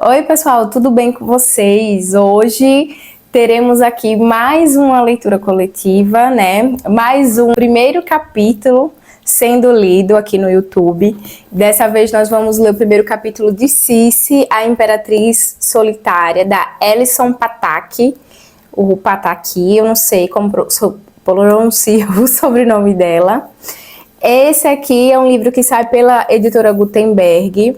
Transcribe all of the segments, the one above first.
Oi, pessoal, tudo bem com vocês? Hoje teremos aqui mais uma leitura coletiva, né? Mais um primeiro capítulo sendo lido aqui no YouTube. Dessa vez nós vamos ler o primeiro capítulo de Cici, a Imperatriz Solitária, da Ellison Pataki. O Pataki, eu não sei como pronuncia o sobrenome dela. Esse aqui é um livro que sai pela editora Gutenberg.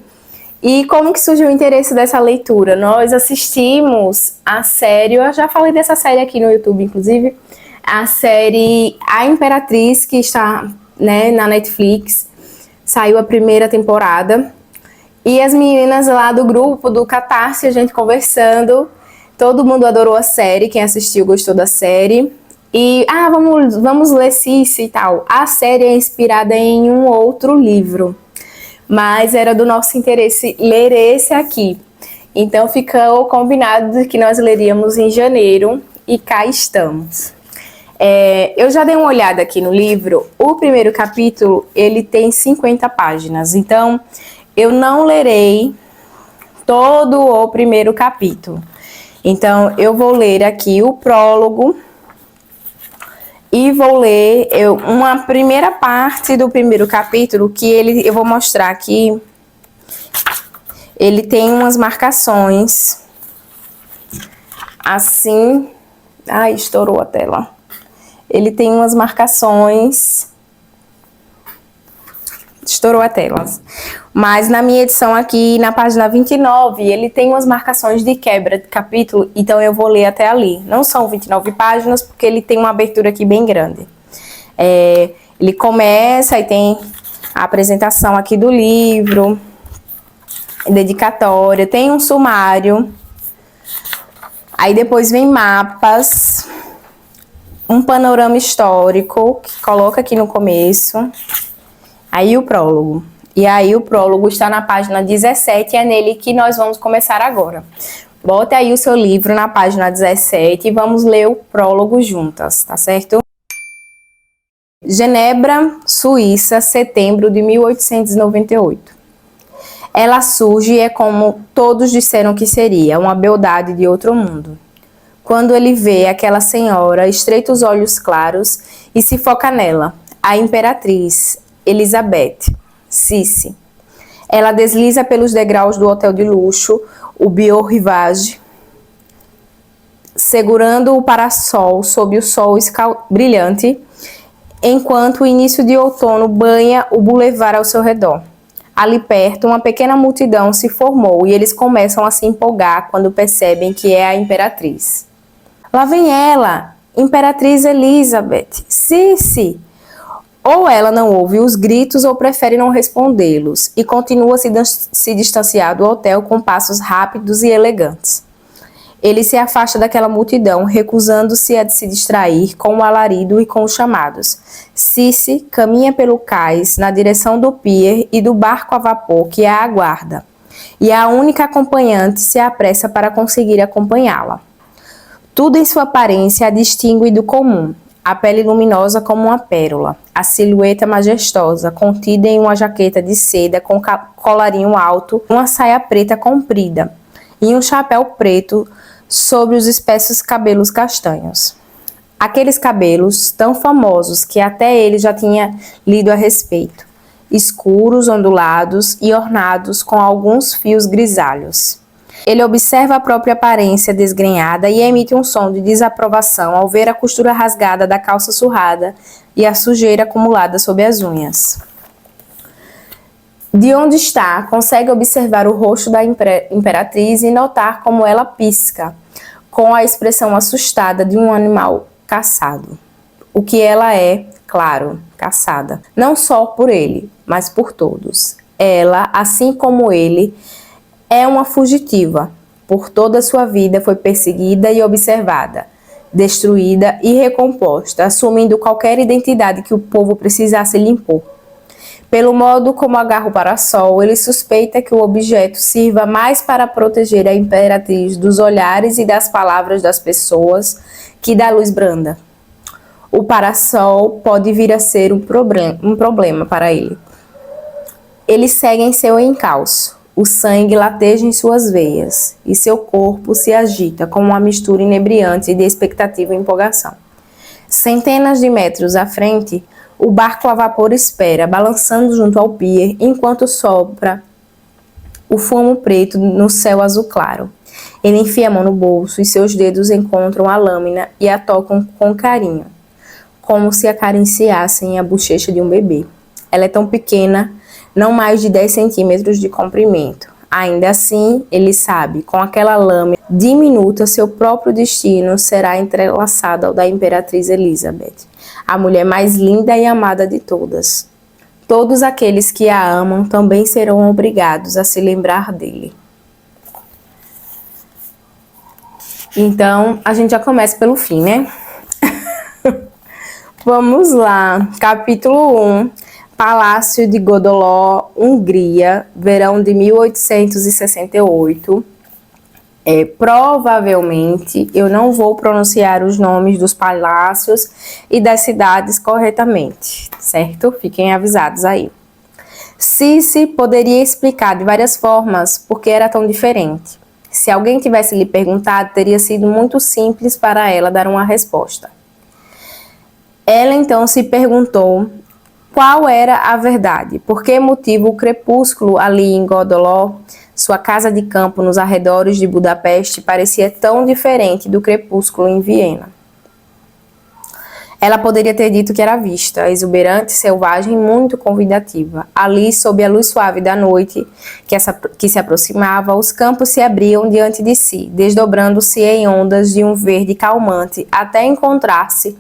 E como que surgiu o interesse dessa leitura? Nós assistimos a série, eu já falei dessa série aqui no YouTube, inclusive, a série A Imperatriz, que está, né, na Netflix, saiu a primeira temporada, e as meninas lá do grupo, do Catarse, a gente conversando, todo mundo adorou a série, quem assistiu gostou da série, e, vamos ler Cici e tal. A série é inspirada em um outro livro, mas era do nosso interesse ler esse aqui. Então ficou combinado de que nós leríamos em janeiro e cá estamos. Eu já dei uma olhada aqui no livro. O primeiro capítulo, ele tem 50 páginas, então eu não lerei todo o primeiro capítulo. Então eu vou ler aqui o prólogo e vou ler uma primeira parte do primeiro capítulo, que eu vou mostrar aqui. Ele tem umas marcações, assim... Ai, estourou a tela. Ele tem umas marcações... Estourou a tela. Mas na minha edição aqui, na página 29, ele tem umas marcações de quebra de capítulo, então eu vou ler até ali. Não são 29 páginas, porque ele tem uma abertura aqui bem grande. Ele começa e tem a apresentação aqui do livro, dedicatória, tem um sumário, aí depois vem mapas, um panorama histórico, que coloca aqui no começo, aí o prólogo. E aí o prólogo está na página 17 e é nele que nós vamos começar agora. Bote aí o seu livro na página 17 e vamos ler o prólogo juntas, tá certo? Genebra, Suíça, setembro de 1898. Ela surge e é como todos disseram que seria, uma beldade de outro mundo. Quando ele vê aquela senhora, estreita os olhos claros e se foca nela, a imperatriz, Elizabeth, Cici. Ela desliza pelos degraus do hotel de luxo, o Bio Rivage, segurando o parasol sob o sol brilhante, enquanto o início de outono banha o bulevar ao seu redor. Ali perto, uma pequena multidão se formou e eles começam a se empolgar quando percebem que é a imperatriz. Lá vem ela, Imperatriz Elizabeth, Cici! Ou ela não ouve os gritos ou prefere não respondê-los e continua a se distanciar do hotel com passos rápidos e elegantes. Ele se afasta daquela multidão, recusando-se a se distrair com o alarido e com os chamados. Cici caminha pelo cais na direção do pier e do barco a vapor que a aguarda, e a única acompanhante se apressa para conseguir acompanhá-la. Tudo em sua aparência a distingue do comum. A pele luminosa como uma pérola, a silhueta majestosa, contida em uma jaqueta de seda com colarinho alto, uma saia preta comprida e um chapéu preto sobre os espessos cabelos castanhos. Aqueles cabelos tão famosos que até ele já tinha lido a respeito, escuros, ondulados e ornados com alguns fios grisalhos. Ele observa a própria aparência desgrenhada e emite um som de desaprovação ao ver a costura rasgada da calça surrada e a sujeira acumulada sob as unhas. De onde está, consegue observar o rosto da imperatriz e notar como ela pisca, com a expressão assustada de um animal caçado. O que ela é, claro, caçada. Não só por ele, mas por todos. Ela, assim como ele, é uma fugitiva. Por toda a sua vida foi perseguida e observada, destruída e recomposta, assumindo qualquer identidade que o povo precisasse lhe impor. Pelo modo como agarra o parasol, ele suspeita que o objeto sirva mais para proteger a imperatriz dos olhares e das palavras das pessoas que da luz branda. O parasol pode vir a ser um problema para ele. Ele segue em seu encalço. O sangue lateja em suas veias e seu corpo se agita como uma mistura inebriante de expectativa e empolgação. Centenas de metros à frente, o barco a vapor espera, balançando junto ao pier, enquanto sopra o fumo preto no céu azul claro. Ele enfia a mão no bolso e seus dedos encontram a lâmina e a tocam com carinho, como se acariciassem a bochecha de um bebê. Ela é tão pequena, não mais de 10 centímetros de comprimento. Ainda assim, ele sabe, com aquela lâmina diminuta, seu próprio destino será entrelaçado ao da Imperatriz Elizabeth, a mulher mais linda e amada de todas. Todos aqueles que a amam também serão obrigados a se lembrar dele. Então, a gente já começa pelo fim, né? Vamos lá. Capítulo 1. Palácio de Godoló, Hungria, verão de 1868. Provavelmente eu não vou pronunciar os nomes dos palácios e das cidades corretamente, certo? Fiquem avisados aí. Cici poderia explicar de várias formas por que era tão diferente. Se alguém tivesse lhe perguntado, teria sido muito simples para ela dar uma resposta. Ela então se perguntou qual era a verdade, por que motivo o crepúsculo ali em Godoló, sua casa de campo nos arredores de Budapeste, parecia tão diferente do crepúsculo em Viena. Ela poderia ter dito que era vista, exuberante, selvagem, muito convidativa. Ali, sob a luz suave da noite que se aproximava, os campos se abriam diante de si, desdobrando-se em ondas de um verde calmante, até encontrar-se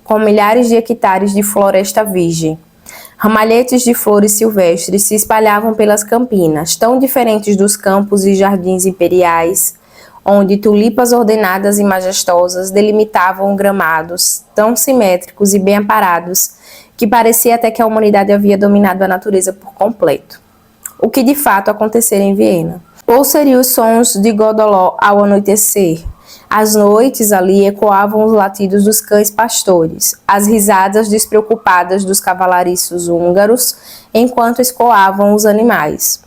com milhares de hectares de floresta virgem. Ramalhetes de flores silvestres se espalhavam pelas campinas, tão diferentes dos campos e jardins imperiais, onde tulipas ordenadas e majestosas delimitavam gramados tão simétricos e bem aparados que parecia até que a humanidade havia dominado a natureza por completo. O que de fato acontecera em Viena? Ou seriam os sons de Godoló ao anoitecer? Às noites ali ecoavam os latidos dos cães pastores, as risadas despreocupadas dos cavalariços húngaros, enquanto escoavam os animais.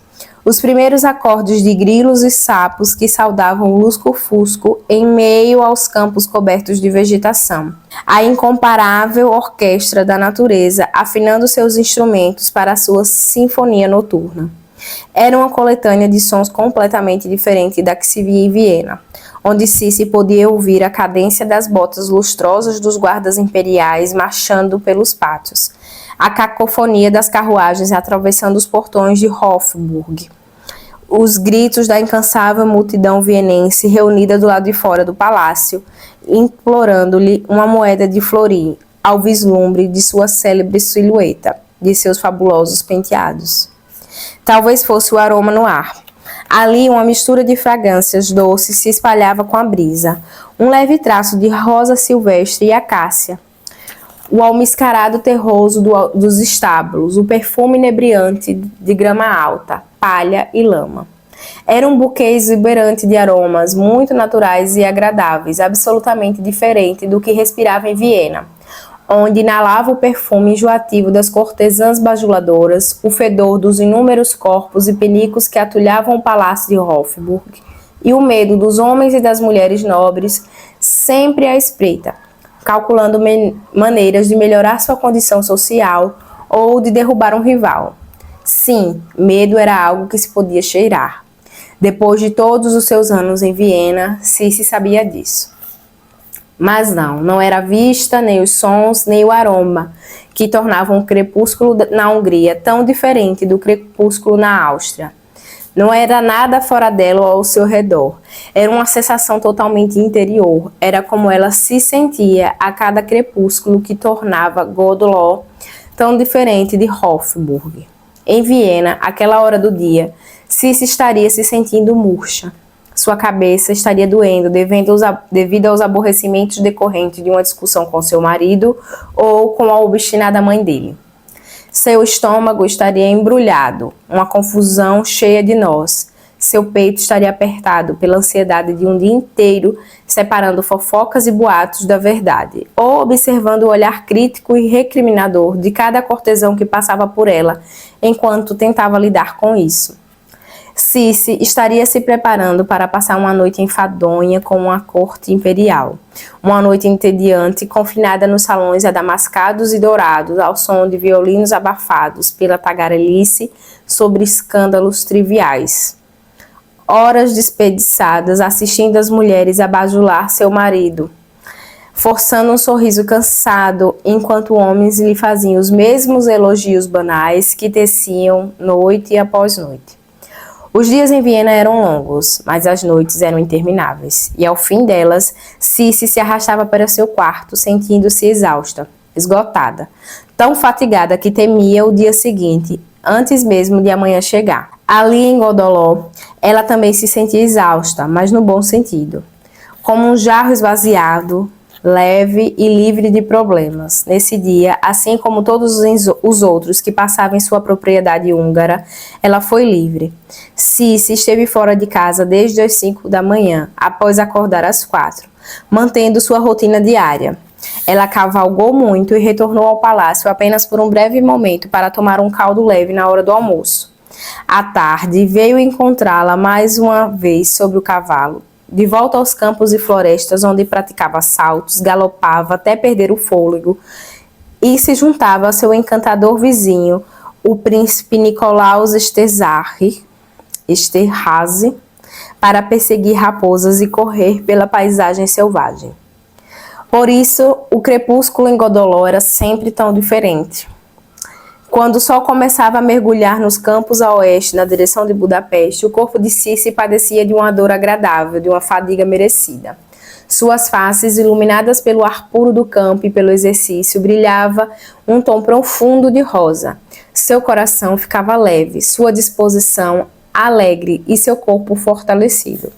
Os primeiros acordes de grilos e sapos que saudavam o lusco-fusco em meio aos campos cobertos de vegetação. A incomparável orquestra da natureza afinando seus instrumentos para a sua sinfonia noturna. Era uma coletânea de sons completamente diferente da que se via em Viena, onde se podia ouvir a cadência das botas lustrosas dos guardas imperiais marchando pelos pátios, a cacofonia das carruagens atravessando os portões de Hofburg, os gritos da incansável multidão vienense reunida do lado de fora do palácio, implorando-lhe uma moeda de florim, ao vislumbre de sua célebre silhueta, de seus fabulosos penteados. Talvez fosse o aroma no ar. Ali, uma mistura de fragrâncias doces se espalhava com a brisa, um leve traço de rosa silvestre e acácia, o almiscarado terroso dos estábulos, o perfume inebriante de grama alta, palha e lama. Era um buquê exuberante de aromas, muito naturais e agradáveis, absolutamente diferente do que respirava em Viena, onde inalava o perfume enjoativo das cortesãs bajuladoras, o fedor dos inúmeros corpos e penicos que atulhavam o palácio de Hofburg, e o medo dos homens e das mulheres nobres, sempre à espreita, calculando maneiras de melhorar sua condição social ou de derrubar um rival. Sim, medo era algo que se podia cheirar. Depois de todos os seus anos em Viena, Cici sabia disso. Mas não era a vista, nem os sons, nem o aroma que tornavam o crepúsculo na Hungria tão diferente do crepúsculo na Áustria. Não era nada fora dela ou ao seu redor. Era uma sensação totalmente interior. Era como ela se sentia a cada crepúsculo que tornava Godoló tão diferente de Hofburg. Em Viena, àquela hora do dia, Cici estaria se sentindo murcha. Sua cabeça estaria doendo devido aos aborrecimentos decorrentes de uma discussão com seu marido ou com a obstinada mãe dele. Seu estômago estaria embrulhado, uma confusão cheia de nós. Seu peito estaria apertado pela ansiedade de um dia inteiro, separando fofocas e boatos da verdade, ou observando o olhar crítico e recriminador de cada cortesão que passava por ela, enquanto tentava lidar com isso. Cici estaria se preparando para passar uma noite enfadonha com uma corte imperial. Uma noite entediante, confinada nos salões adamascados e dourados, ao som de violinos abafados pela tagarelice sobre escândalos triviais. Horas desperdiçadas assistindo as mulheres abajular seu marido, forçando um sorriso cansado, enquanto homens lhe faziam os mesmos elogios banais que teciam noite após noite. Os dias em Viena eram longos, mas as noites eram intermináveis, e ao fim delas, Cici se arrastava para seu quarto, sentindo-se exausta, esgotada, tão fatigada que temia o dia seguinte, antes mesmo de amanhã chegar. Ali em Godoló, ela também se sentia exausta, mas no bom sentido, como um jarro esvaziado, leve e livre de problemas. Nesse dia, assim como todos os outros que passavam em sua propriedade húngara, ela foi livre. Cici esteve fora de casa desde as 5 da manhã, após acordar às 4, mantendo sua rotina diária. Ela cavalgou muito e retornou ao palácio apenas por um breve momento para tomar um caldo leve na hora do almoço. À tarde, veio encontrá-la mais uma vez sobre o cavalo, de volta aos campos e florestas onde praticava saltos, galopava até perder o fôlego e se juntava a seu encantador vizinho, o príncipe Nicolaus Esterházy, para perseguir raposas e correr pela paisagem selvagem. Por isso, o crepúsculo em Godoló era sempre tão diferente. Quando o sol começava a mergulhar nos campos a oeste, na direção de Budapeste, o corpo de Cici padecia de uma dor agradável, de uma fadiga merecida. Suas faces, iluminadas pelo ar puro do campo e pelo exercício, brilhava um tom profundo de rosa. Seu coração ficava leve, sua disposição alegre e seu corpo fortalecido.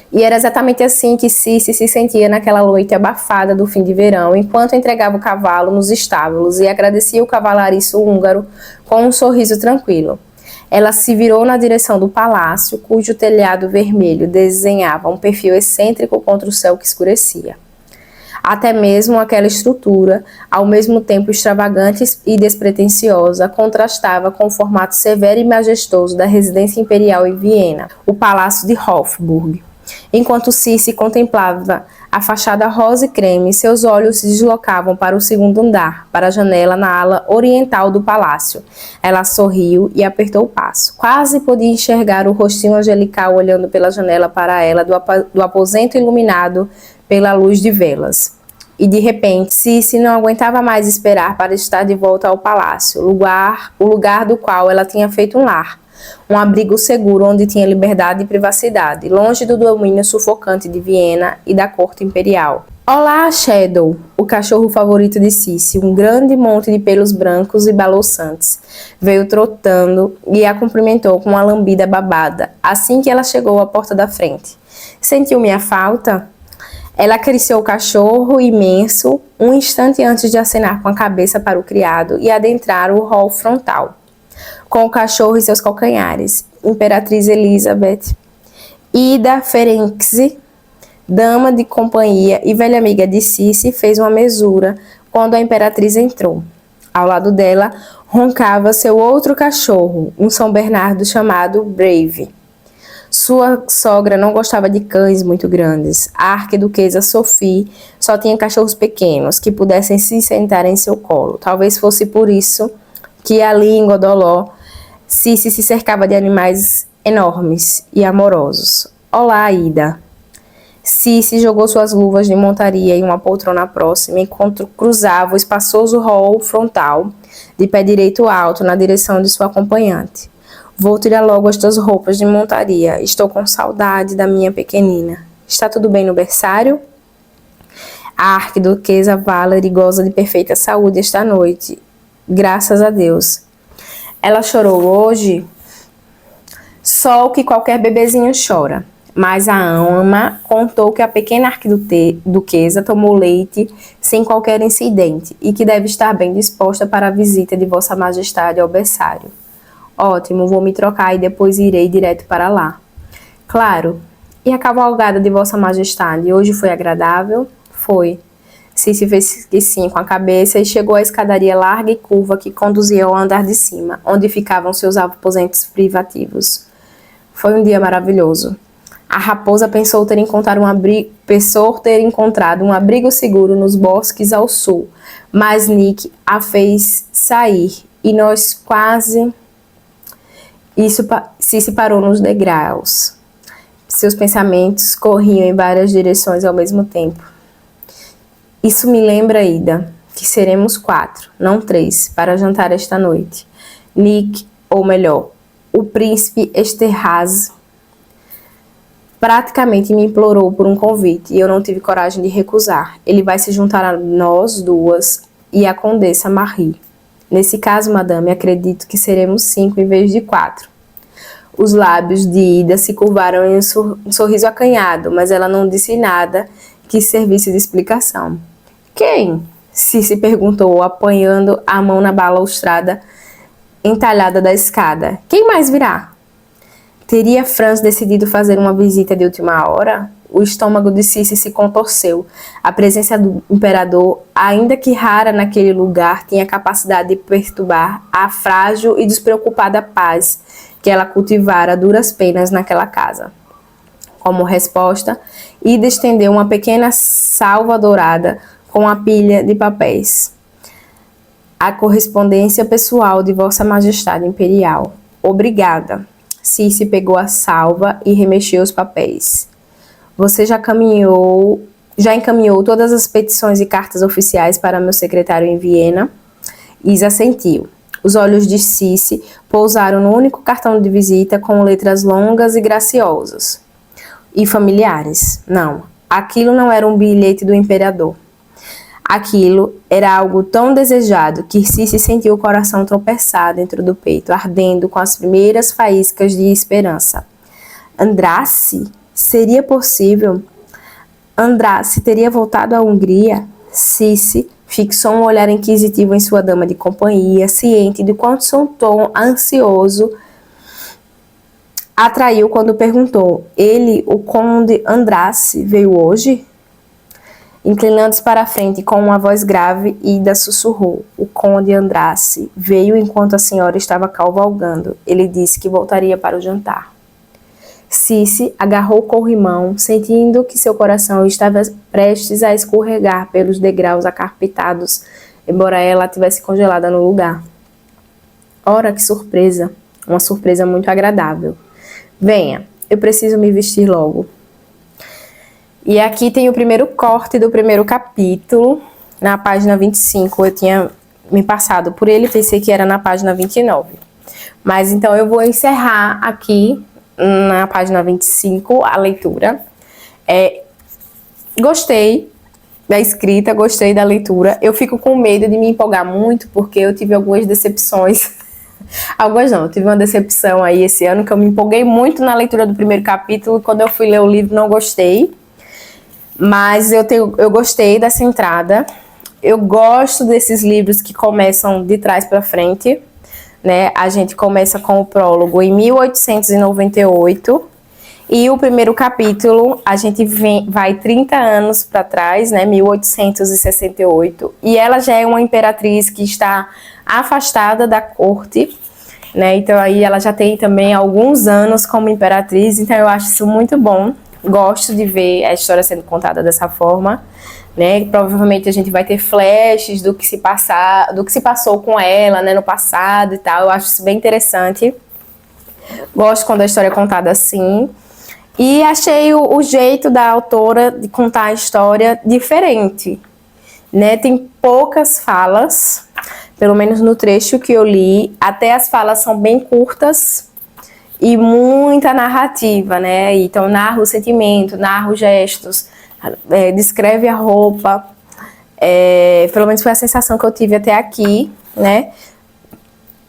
E era exatamente assim que Cici se sentia naquela noite abafada do fim de verão, enquanto entregava o cavalo nos estábulos e agradecia o cavalariço húngaro com um sorriso tranquilo. Ela se virou na direção do palácio, cujo telhado vermelho desenhava um perfil excêntrico contra o céu que escurecia. Até mesmo aquela estrutura, ao mesmo tempo extravagante e despretensiosa, contrastava com o formato severo e majestoso da residência imperial em Viena, o Palácio de Hofburg. Enquanto Cici contemplava a fachada rosa e creme, seus olhos se deslocavam para o segundo andar, para a janela na ala oriental do palácio. Ela sorriu e apertou o passo. Quase podia enxergar o rostinho angelical olhando pela janela para ela do aposento iluminado pela luz de velas. E de repente, Cici não aguentava mais esperar para estar de volta ao palácio, o lugar do qual ela tinha feito um lar. Um abrigo seguro onde tinha liberdade e privacidade, longe do domínio sufocante de Viena e da corte imperial. Olá, Shadow, o cachorro favorito de Cici, um grande monte de pelos brancos e balouçantes. Veio trotando e a cumprimentou com uma lambida babada, assim que ela chegou à porta da frente. Sentiu minha falta? Ela acariciou o cachorro imenso um instante antes de acenar com a cabeça para o criado e adentrar o hall frontal, com o cachorro em seus calcanhares. Imperatriz Elizabeth, Ida Ferenczi, dama de companhia e velha amiga de Cici, fez uma mesura quando a imperatriz entrou. Ao lado dela, roncava seu outro cachorro, um São Bernardo chamado Brave. Sua sogra não gostava de cães muito grandes. A arquiduquesa Sophie só tinha cachorros pequenos que pudessem se sentar em seu colo. Talvez fosse por isso que ali em Godoló, Cici se cercava de animais enormes e amorosos. Olá, Ida. Cici jogou suas luvas de montaria em uma poltrona próxima, enquanto cruzava o espaçoso hall frontal, de pé direito alto, na direção de sua acompanhante. Vou tirar logo estas roupas de montaria. Estou com saudade da minha pequenina. Está tudo bem no berçário? A arquiduquesa Valerie goza de perfeita saúde esta noite. Graças a Deus. Ela chorou hoje? Só o que qualquer bebezinho chora. Mas a ama contou que a pequena arquiduquesa tomou leite sem qualquer incidente e que deve estar bem disposta para a visita de Vossa Majestade ao berçário. Ótimo, vou me trocar e depois irei direto para lá. Claro. E a cavalgada de Vossa Majestade hoje foi agradável? Foi. Cici fez que sim com a cabeça e chegou à escadaria larga e curva que conduzia ao andar de cima, onde ficavam seus aposentos privativos. Foi um dia maravilhoso. A raposa pensou ter encontrado um abrigo seguro nos bosques ao sul, mas Nick a fez sair e nós quase... Cici parou nos degraus. Seus pensamentos corriam em várias direções ao mesmo tempo. Isso me lembra, Ida, que seremos 4, não 3, para jantar esta noite. Nick, ou melhor, o príncipe Esterhazy, praticamente me implorou por um convite e eu não tive coragem de recusar. Ele vai se juntar a nós duas e a Condessa Marie. Nesse caso, madame, acredito que seremos 5 em vez de 4. Os lábios de Ida se curvaram em um sorriso acanhado, mas ela não disse nada que servisse de explicação. Quem? Cici perguntou, apanhando a mão na balustrada entalhada da escada. Quem mais virá? Teria Franz decidido fazer uma visita de última hora? O estômago de Cici se contorceu. A presença do imperador, ainda que rara naquele lugar, tinha capacidade de perturbar a frágil e despreocupada paz que ela cultivara a duras penas naquela casa. Como resposta, Ida estendeu uma pequena salva dourada com a pilha de papéis. A correspondência pessoal de Vossa Majestade Imperial. Obrigada. Cici pegou a salva e remexeu os papéis. Você já encaminhou todas as petições e cartas oficiais para meu secretário em Viena? Isa assentiu. Os olhos de Cici pousaram no único cartão de visita com letras longas e graciosas. E familiares. Não, aquilo não era um bilhete do imperador. Aquilo era algo tão desejado que Cici sentiu o coração tropeçar dentro do peito, ardendo com as primeiras faíscas de esperança. Andrassi? Seria possível? Andrassi teria voltado à Hungria? Cici fixou um olhar inquisitivo em sua dama de companhia, ciente de quanto seu tom ansioso atraiu quando perguntou: ele, o conde Andrassi, veio hoje? Inclinando-se para a frente com uma voz grave, Ida sussurrou: o conde Andrassi veio enquanto a senhora estava cavalgando. Ele disse que voltaria para o jantar. Cici agarrou o corrimão, sentindo que seu coração estava prestes a escorregar pelos degraus acarpetados, embora ela tivesse congelada no lugar. Ora, que surpresa! Uma surpresa muito agradável. Venha, eu preciso me vestir logo. E aqui tem o primeiro corte do primeiro capítulo, na página 25. Eu tinha me passado por ele, pensei que era na página 29. Mas então eu vou encerrar aqui na página 25 a leitura. Gostei da escrita, gostei da leitura. Eu fico com medo de me empolgar muito, porque eu tive algumas decepções. Algumas não, eu tive uma decepção aí esse ano, que eu me empolguei muito na leitura do primeiro capítulo, e quando eu fui ler o livro não gostei. Mas eu gostei dessa entrada. Eu gosto desses livros que começam de trás para frente, né? A gente começa com o prólogo em 1898 e o primeiro capítulo a gente vai 30 anos para trás, né? 1868. E ela já é uma imperatriz que está afastada da corte, né? Então aí ela já tem também alguns anos como imperatriz, então eu acho isso muito bom. Gosto de ver a história sendo contada dessa forma, né? Provavelmente a gente vai ter flashes do que se passou com ela, né, no passado e tal. Eu acho isso bem interessante. Gosto quando a história é contada assim. E achei o jeito da autora de contar a história diferente, né? Tem poucas falas, pelo menos no trecho que eu li. Até as falas são bem curtas e muita narrativa, né? Então narra o sentimento, narra os gestos, descreve a roupa. Pelo menos foi a sensação que eu tive até aqui, né?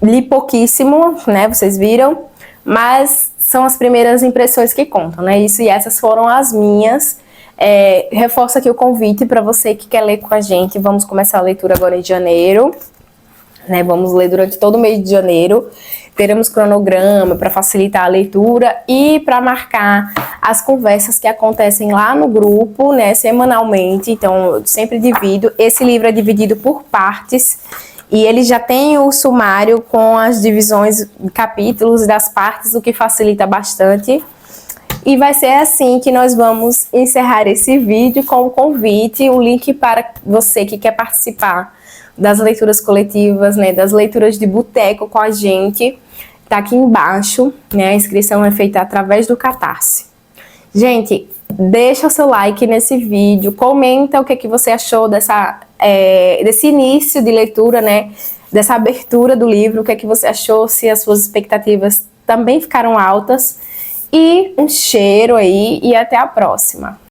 Li pouquíssimo, né? Vocês viram, mas são as primeiras impressões que contam, né? Isso, e essas foram as minhas. Reforço aqui o convite para você que quer ler com a gente. Vamos começar a leitura agora em janeiro, né? Vamos ler durante todo o mês de janeiro. Teremos cronograma para facilitar a leitura e para marcar as conversas que acontecem lá no grupo, né, semanalmente. Então, eu sempre divido. Esse livro é dividido por partes. E ele já tem o sumário com as divisões, capítulos das partes, o que facilita bastante. E vai ser assim que nós vamos encerrar esse vídeo com o convite, o link para você que quer participar das leituras coletivas, né, das leituras de boteco com a gente, tá aqui embaixo, né, a inscrição é feita através do Catarse. Gente, deixa o seu like nesse vídeo, comenta o que você achou desse início de leitura, né, dessa abertura do livro, o que você achou, se as suas expectativas também ficaram altas. E um cheiro aí e até a próxima!